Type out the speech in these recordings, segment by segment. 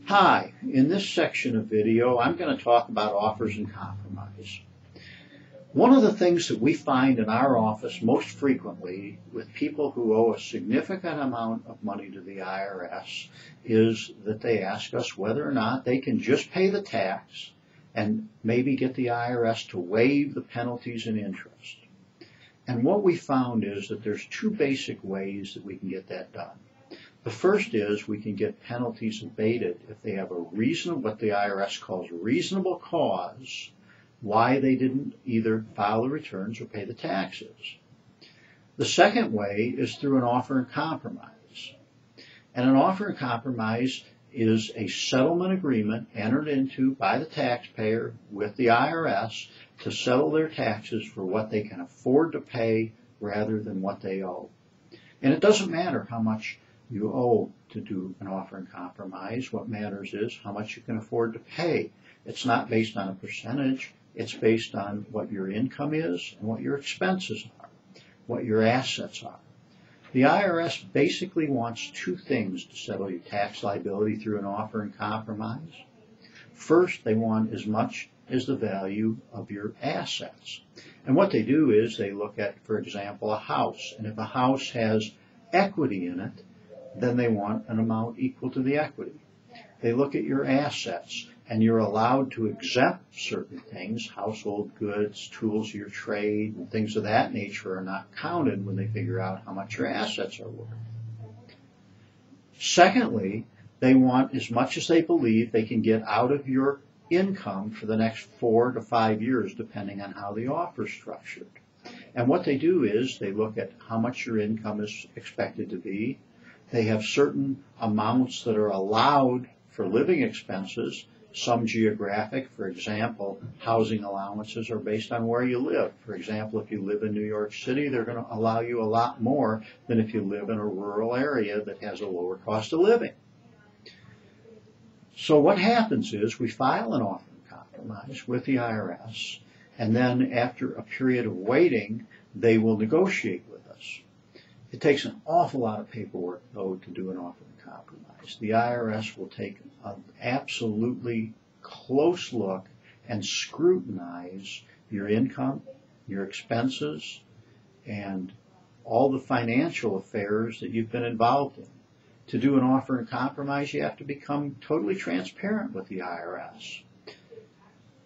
Hi, in this section of video I'm going to talk about offers and compromise. One of the things that we find in our office most frequently with people who owe a significant amount of money to the IRS is that they ask us whether or not they can just pay the tax and maybe get the IRS to waive the penalties and interest. And what we found is that there's two basic ways that we can get that done. The first is we can get penalties abated if they have a reasonable, what the IRS calls reasonable cause, why they didn't either file the returns or pay the taxes. The second way is through an offer and compromise. And an offer and compromise is a settlement agreement entered into by the taxpayer with the IRS to settle their taxes for what they can afford to pay rather than what they owe. And it doesn't matter how much you owe to do an offer and compromise. What matters is how much you can afford to pay. It's not based on a percentage. It's based on what your income is and what your expenses are, what your assets are. The IRS basically wants two things to settle your tax liability through an offer and compromise. First, they want as much as the value of your assets. And what they do is they look at, for example, a house. And if a house has equity in it, then they want an amount equal to the equity. They look at your assets, and you're allowed to exempt certain things, household goods, tools of your trade, and things of that nature are not counted when they figure out how much your assets are worth. Secondly, they want as much as they believe they can get out of your income for the next 4 to 5 years, depending on how the offer is structured. And what they do is they look at how much your income is expected to be. They have certain amounts that are allowed for living expenses, some geographic. For example, housing allowances are based on where you live. For example, if you live in New York City, they're going to allow you a lot more than if you live in a rural area that has a lower cost of living. So what happens is we file an offer and compromise with the IRS, and then after a period of waiting, they will negotiate with us. It takes an awful lot of paperwork, though, to do an offer and compromise. The IRS will take an absolutely close look and scrutinize your income, your expenses, and all the financial affairs that you've been involved in. To do an offer and compromise, you have to become totally transparent with the IRS.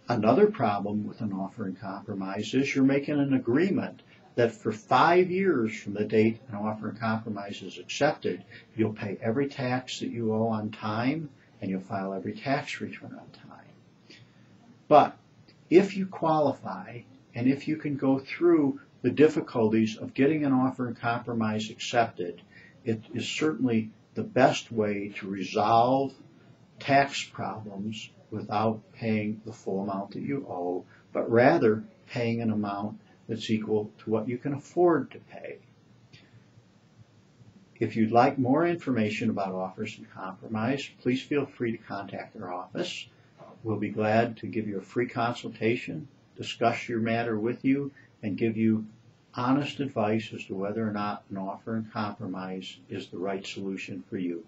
Another problem with an offer and compromise is you're making an agreement that for 5 years from the date an offer and compromise is accepted, you'll pay every tax that you owe on time and you'll file every tax return on time. But if you qualify and if you can go through the difficulties of getting an offer and compromise accepted, it is certainly the best way to resolve tax problems without paying the full amount that you owe, but rather paying an amount that's equal to what you can afford to pay. If you'd like more information about offers and compromise, please feel free to contact our office. We'll be glad to give you a free consultation, discuss your matter with you, and give you honest advice as to whether or not an offer and compromise is the right solution for you.